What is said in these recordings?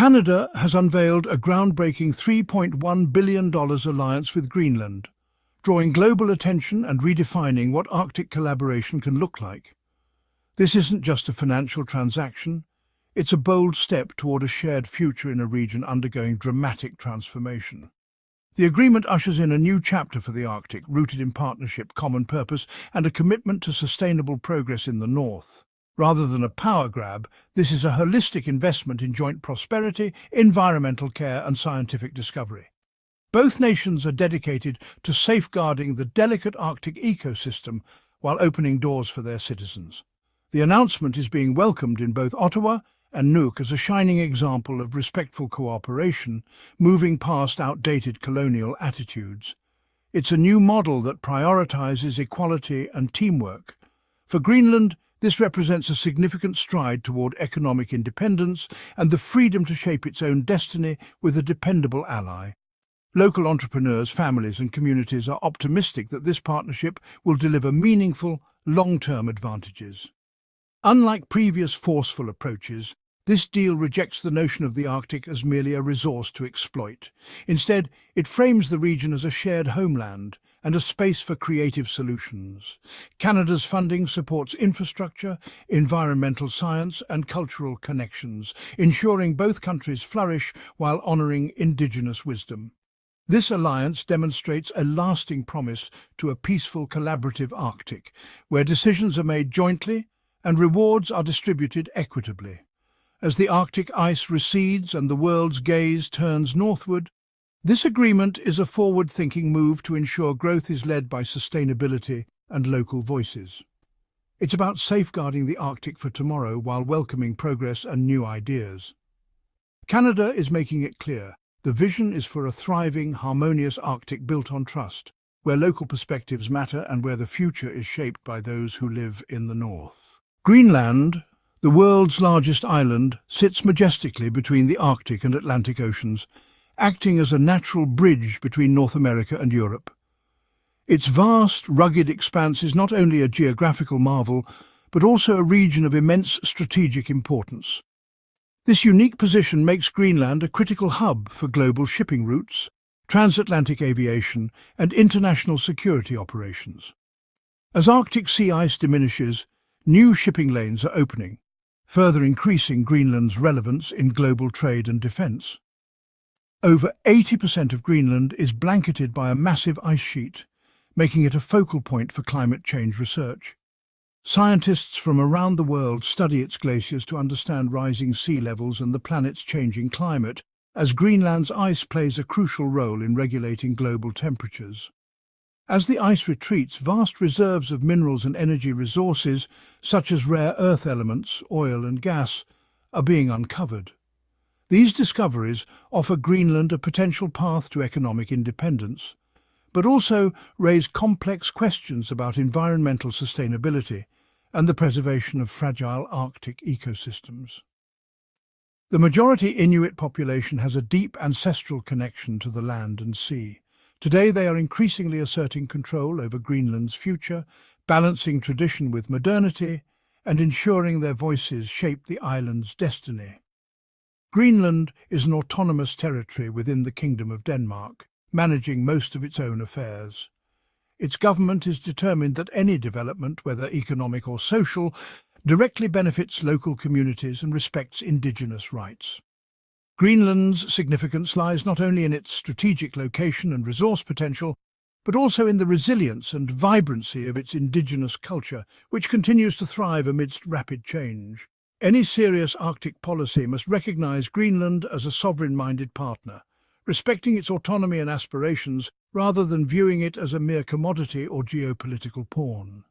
Canada has unveiled a groundbreaking $3.1 billion alliance with Greenland, drawing global attention and redefining what Arctic collaboration can look like. This isn't just a financial transaction, it's a bold step toward a shared future in a region undergoing dramatic transformation. The agreement ushers in a new chapter for the Arctic, rooted in partnership, common purpose, and a commitment to sustainable progress in the North. Rather than a power grab, this is a holistic investment in joint prosperity, environmental care, and scientific discovery. Both nations are dedicated to safeguarding the delicate Arctic ecosystem while opening doors for their citizens. The announcement is being welcomed in both Ottawa and Nuuk as a shining example of respectful cooperation, moving past outdated colonial attitudes. It's a new model that prioritizes equality and teamwork. For Greenland, this represents a significant stride toward economic independence and the freedom to shape its own destiny with a dependable ally. Local entrepreneurs, families, and communities are optimistic that this partnership will deliver meaningful, long-term advantages. Unlike previous forceful approaches, this deal rejects the notion of the Arctic as merely a resource to exploit. Instead, it frames the region as a shared homeland and a space for creative solutions. Canada's funding supports infrastructure, environmental science, and cultural connections, ensuring both countries flourish while honouring Indigenous wisdom. This alliance demonstrates a lasting promise to a peaceful, collaborative Arctic, where decisions are made jointly and rewards are distributed equitably. As the Arctic ice recedes and the world's gaze turns northward, this agreement is a forward-thinking move to ensure growth is led by sustainability and local voices. It's about safeguarding the Arctic for tomorrow while welcoming progress and new ideas. Canada is making it clear the vision is for a thriving, harmonious Arctic built on trust, where local perspectives matter and where the future is shaped by those who live in the north. Greenland, the world's largest island, sits majestically between the Arctic and Atlantic Oceans, acting as a natural bridge between North America and Europe. Its vast, rugged expanse is not only a geographical marvel, but also a region of immense strategic importance. This unique position makes Greenland a critical hub for global shipping routes, transatlantic aviation, and international security operations. As Arctic sea ice diminishes, new shipping lanes are opening, further increasing Greenland's relevance in global trade and defence. Over 80% of Greenland is blanketed by a massive ice sheet, making it a focal point for climate change research. Scientists from around the world study its glaciers to understand rising sea levels and the planet's changing climate, as Greenland's ice plays a crucial role in regulating global temperatures. As the ice retreats, vast reserves of minerals and energy resources, such as rare earth elements, oil and gas, are being uncovered. These discoveries offer Greenland a potential path to economic independence, but also raise complex questions about environmental sustainability and the preservation of fragile Arctic ecosystems. The majority Inuit population has a deep ancestral connection to the land and sea. Today they are increasingly asserting control over Greenland's future, balancing tradition with modernity and ensuring their voices shape the island's destiny. Greenland is an autonomous territory within the Kingdom of Denmark, managing most of its own affairs. Its government is determined that any development, whether economic or social, directly benefits local communities and respects Indigenous rights. Greenland's significance lies not only in its strategic location and resource potential, but also in the resilience and vibrancy of its Indigenous culture, which continues to thrive amidst rapid change. Any serious Arctic policy must recognise Greenland as a sovereign-minded partner, respecting its autonomy and aspirations rather than viewing it as a mere commodity or geopolitical pawn.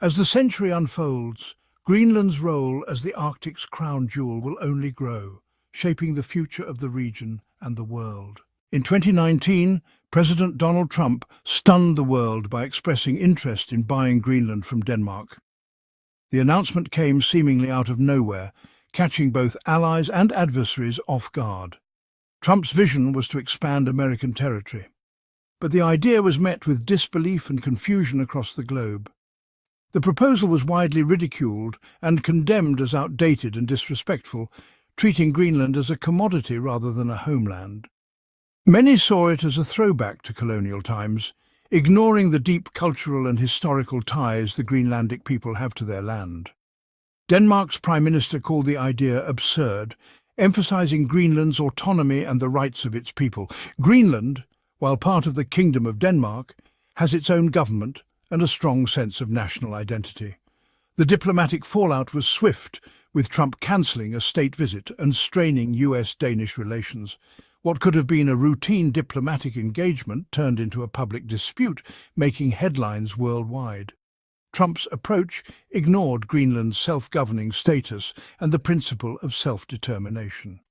As the century unfolds, Greenland's role as the Arctic's crown jewel will only grow, shaping the future of the region and the world. In 2019, President Donald Trump stunned the world by expressing interest in buying Greenland from Denmark. The announcement came seemingly out of nowhere, catching both allies and adversaries off guard. Trump's vision was to expand American territory, but the idea was met with disbelief and confusion across the globe. The proposal was widely ridiculed and condemned as outdated and disrespectful, treating Greenland as a commodity rather than a homeland. Many saw it as a throwback to colonial times, ignoring the deep cultural and historical ties the Greenlandic people have to their land. Denmark's Prime Minister called the idea absurd, emphasizing Greenland's autonomy and the rights of its people. Greenland, while part of the Kingdom of Denmark, has its own government and a strong sense of national identity. The diplomatic fallout was swift, with Trump cancelling a state visit and straining US-Danish relations. What could have been a routine diplomatic engagement turned into a public dispute, making headlines worldwide. Trump's approach ignored Greenland's self-governing status and the principle of self-determination.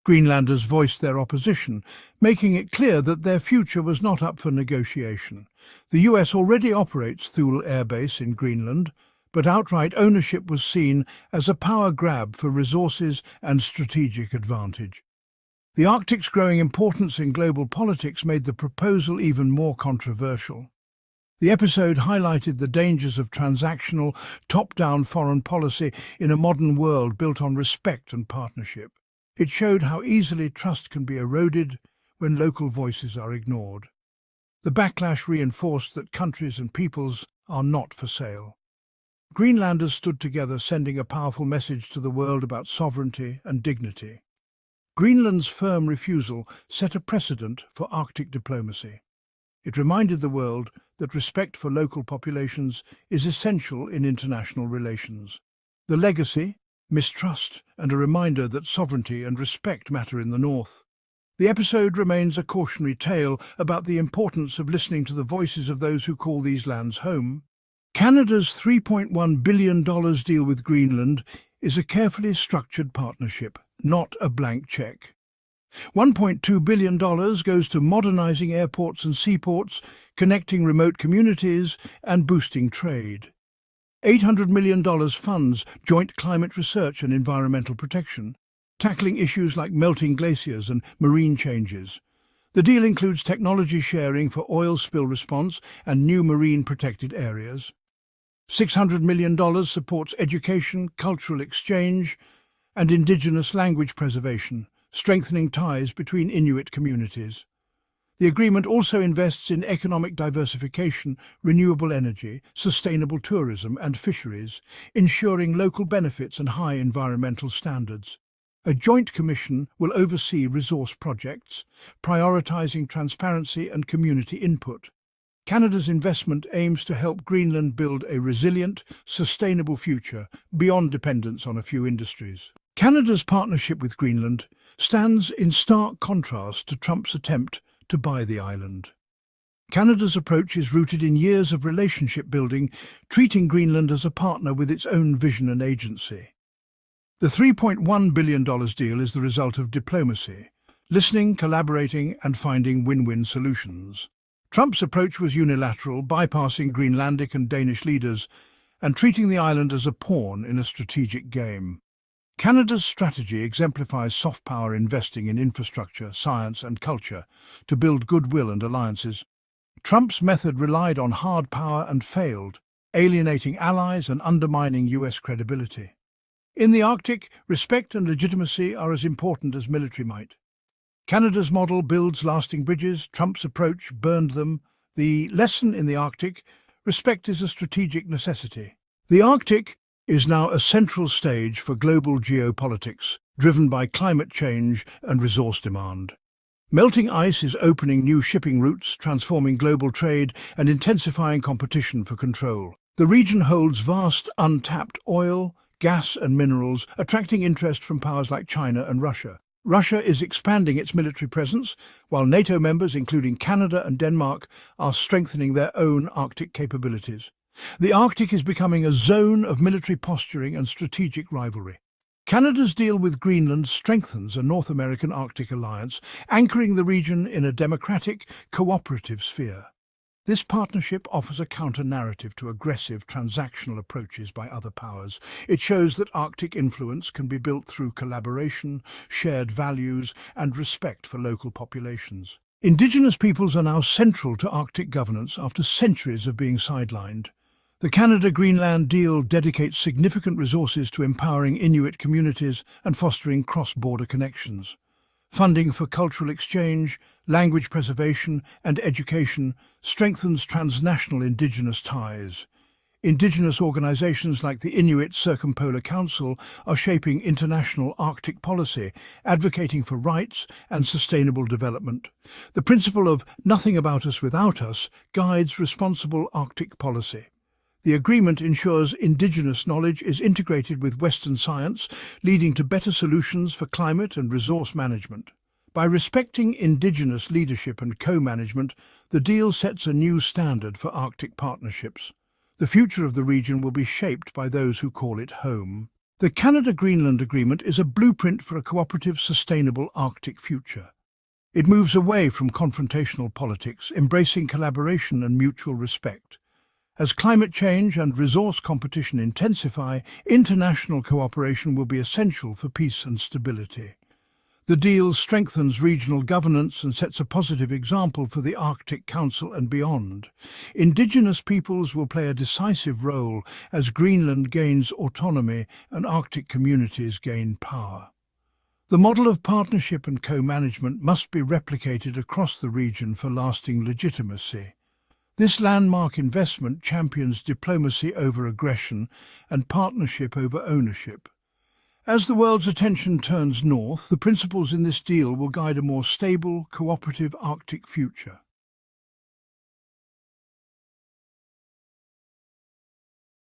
Greenlanders voiced their opposition, making it clear that their future was not up for negotiation. The US already operates Thule Air Base in Greenland, but outright ownership was seen as a power grab for resources and strategic advantage. The Arctic's growing importance in global politics made the proposal even more controversial. The episode highlighted the dangers of transactional, top-down foreign policy in a modern world built on respect and partnership. It showed how easily trust can be eroded when local voices are ignored. The backlash reinforced that countries and peoples are not for sale. Greenlanders stood together, sending a powerful message to the world about sovereignty and dignity. Greenland's firm refusal set a precedent for Arctic diplomacy. It reminded the world that respect for local populations is essential in international relations. The legacy, mistrust, and a reminder that sovereignty and respect matter in the North. The episode remains a cautionary tale about the importance of listening to the voices of those who call these lands home. Canada's $3.1 billion deal with Greenland is a carefully structured partnership, not a blank check. $1.2 billion goes to modernizing airports and seaports, connecting remote communities, and boosting trade. $800 million funds joint climate research and environmental protection, tackling issues like melting glaciers and marine changes. The deal includes technology sharing for oil spill response and new marine protected areas. $600 million supports education, cultural exchange, and Indigenous language preservation, strengthening ties between Inuit communities. The agreement also invests in economic diversification, renewable energy, sustainable tourism and fisheries, ensuring local benefits and high environmental standards. A joint commission will oversee resource projects, prioritizing transparency and community input. Canada's investment aims to help Greenland build a resilient, sustainable future beyond dependence on a few industries. Canada's partnership with Greenland stands in stark contrast to Trump's attempt to buy the island. Canada's approach is rooted in years of relationship building, treating Greenland as a partner with its own vision and agency. The $3.1 billion deal is the result of diplomacy, listening, collaborating, and finding win-win solutions. Trump's approach was unilateral, bypassing Greenlandic and Danish leaders and treating the island as a pawn in a strategic game. Canada's strategy exemplifies soft power investing in infrastructure, science and culture to build goodwill and alliances. Trump's method relied on hard power and failed, alienating allies and undermining US credibility. In the Arctic, respect and legitimacy are as important as military might. Canada's model builds lasting bridges, Trump's approach burned them. The lesson in the Arctic: respect is a strategic necessity. The Arctic is now a central stage for global geopolitics, driven by climate change and resource demand. Melting ice is opening new shipping routes, transforming global trade and intensifying competition for control. The region holds vast untapped oil, gas and minerals, attracting interest from powers like China and Russia. Russia is expanding its military presence, while NATO members, including Canada and Denmark, are strengthening their own Arctic capabilities. The Arctic is becoming a zone of military posturing and strategic rivalry. Canada's deal with Greenland strengthens a North American Arctic alliance, anchoring the region in a democratic, cooperative sphere. This partnership offers a counter-narrative to aggressive, transactional approaches by other powers. It shows that Arctic influence can be built through collaboration, shared values, and respect for local populations. Indigenous peoples are now central to Arctic governance after centuries of being sidelined. The Canada-Greenland deal dedicates significant resources to empowering Inuit communities and fostering cross-border connections. Funding for cultural exchange, language preservation and education strengthens transnational Indigenous ties. Indigenous organizations like the Inuit Circumpolar Council are shaping international Arctic policy, advocating for rights and sustainable development. The principle of "nothing about us without us" guides responsible Arctic policy. The agreement ensures Indigenous knowledge is integrated with Western science, leading to better solutions for climate and resource management. By respecting Indigenous leadership and co-management, the deal sets a new standard for Arctic partnerships. The future of the region will be shaped by those who call it home. The Canada-Greenland Agreement is a blueprint for a cooperative, sustainable Arctic future. It moves away from confrontational politics, embracing collaboration and mutual respect. As climate change and resource competition intensify, international cooperation will be essential for peace and stability. The deal strengthens regional governance and sets a positive example for the Arctic Council and beyond. Indigenous peoples will play a decisive role as Greenland gains autonomy and Arctic communities gain power. The model of partnership and co-management must be replicated across the region for lasting legitimacy. This landmark investment champions diplomacy over aggression and partnership over ownership. As the world's attention turns north, the principles in this deal will guide a more stable, cooperative Arctic future.